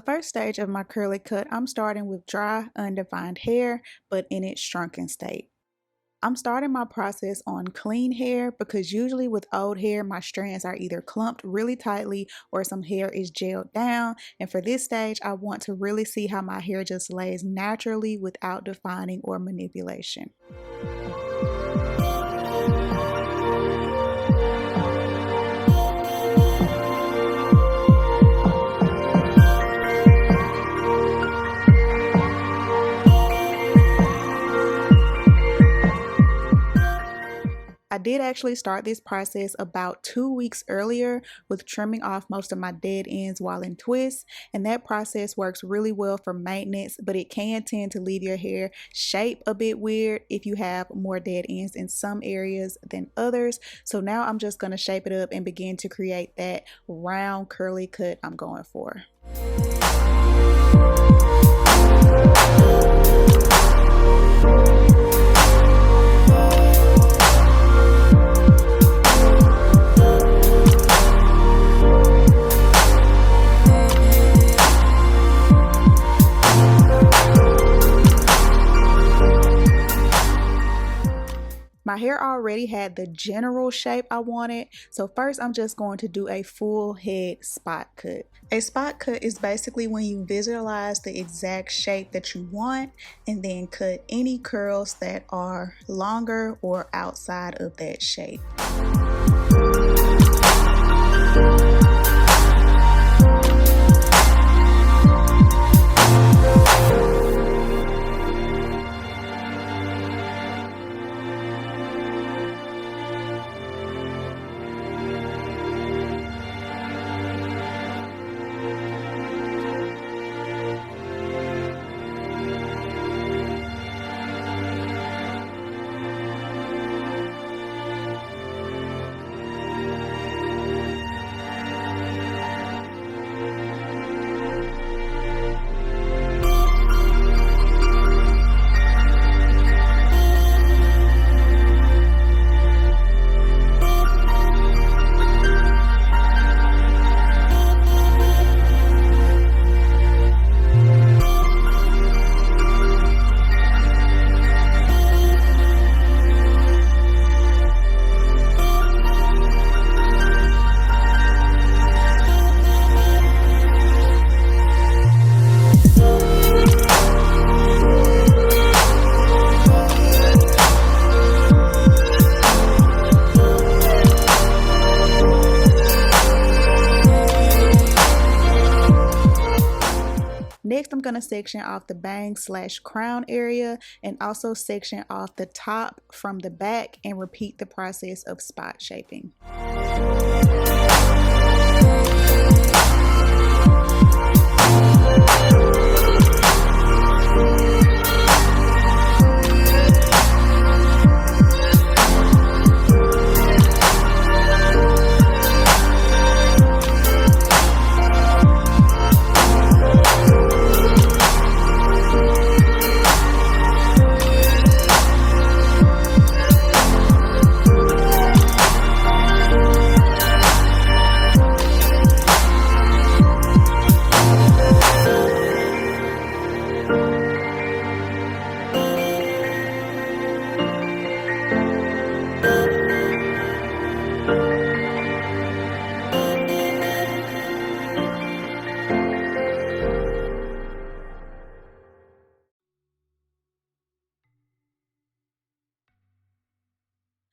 the first stage of my curly cut, I'm starting with dry, undefined hair, but in its shrunken state. I'm starting my process on clean hair because usually with old hair, my strands are either clumped really tightly or some hair is gelled down. And for this stage, I want to really see how my hair just lays naturally without defining or manipulation. I did actually start this process about 2 weeks earlier with trimming off most of my dead ends while in twists, and that process works really well for maintenance, but it can tend to leave your hair shape a bit weird if you have more dead ends in some areas than others. So now I'm just going to shape it up and begin to create that round curly cut I'm going for. My hair already had the general shape I wanted, so first I'm just going to do a full head spot cut. A spot cut is basically when you visualize the exact shape that you want and then cut any curls that are longer or outside of that shape. Next, I'm going to section off the bang/crown area and also section off the top from the back and repeat the process of spot shaping.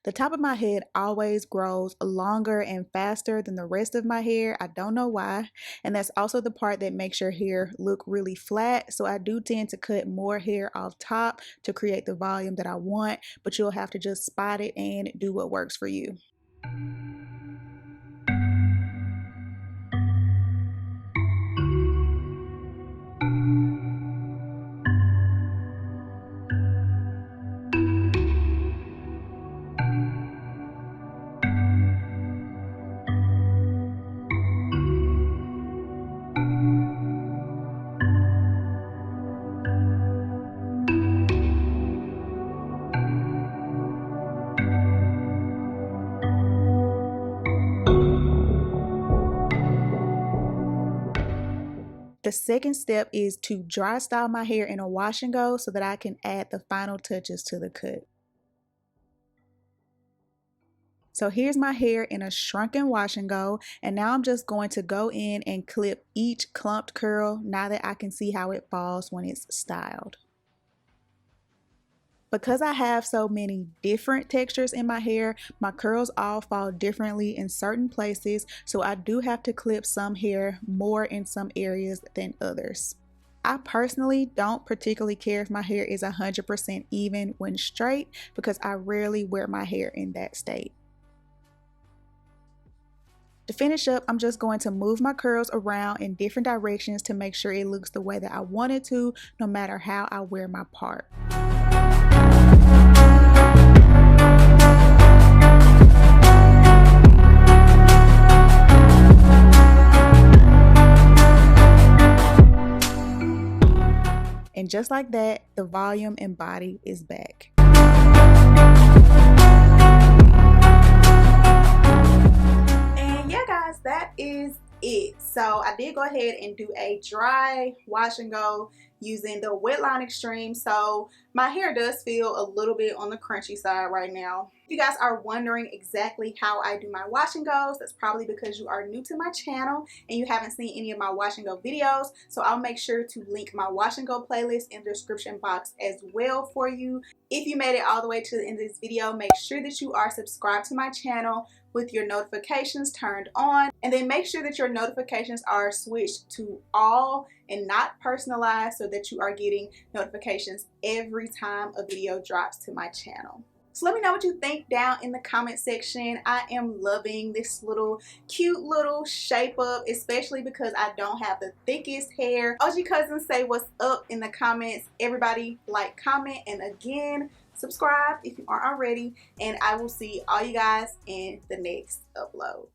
The top of my head always grows longer and faster than the rest of my hair. I don't know why. And that's also the part that makes your hair look really flat. So I do tend to cut more hair off top to create the volume that I want, but you'll have to just spot it and do what works for you. The second step is to dry style my hair in a wash and go so that I can add the final touches to the cut. So here's my hair in a shrunken wash and go, and now I'm just going to go in and clip each clumped curl now that I can see how it falls when it's styled. Because I have so many different textures in my hair, my curls all fall differently in certain places, so I do have to clip some hair more in some areas than others. I personally don't particularly care if my hair is 100% even when straight because I rarely wear my hair in that state. To finish up, I'm just going to move my curls around in different directions to make sure it looks the way that I want it to, no matter how I wear my part. And just like that, the volume and body is back. That is it. So I did go ahead and do a dry wash and go using the Wetline Xtreme. So my hair does feel a little bit on the crunchy side right now. If you guys are wondering exactly how I do my wash and goes, that's probably because you are new to my channel and you haven't seen any of my wash and go videos. So I'll make sure to link my wash and go playlist in the description box as well for you. If you made it all the way to the end of this video, make sure that you are subscribed to my channel with your notifications turned on, and then make sure that your notifications are switched to all and not personalized so that you are getting notifications every time a video drops to my channel. So let me know what you think down in the comment section. I am loving this cute little shape up, especially because I don't have the thickest hair. OG cousins, say what's up in the comments. Everybody like, comment, and again, subscribe if you aren't already, and I will see all you guys in the next upload.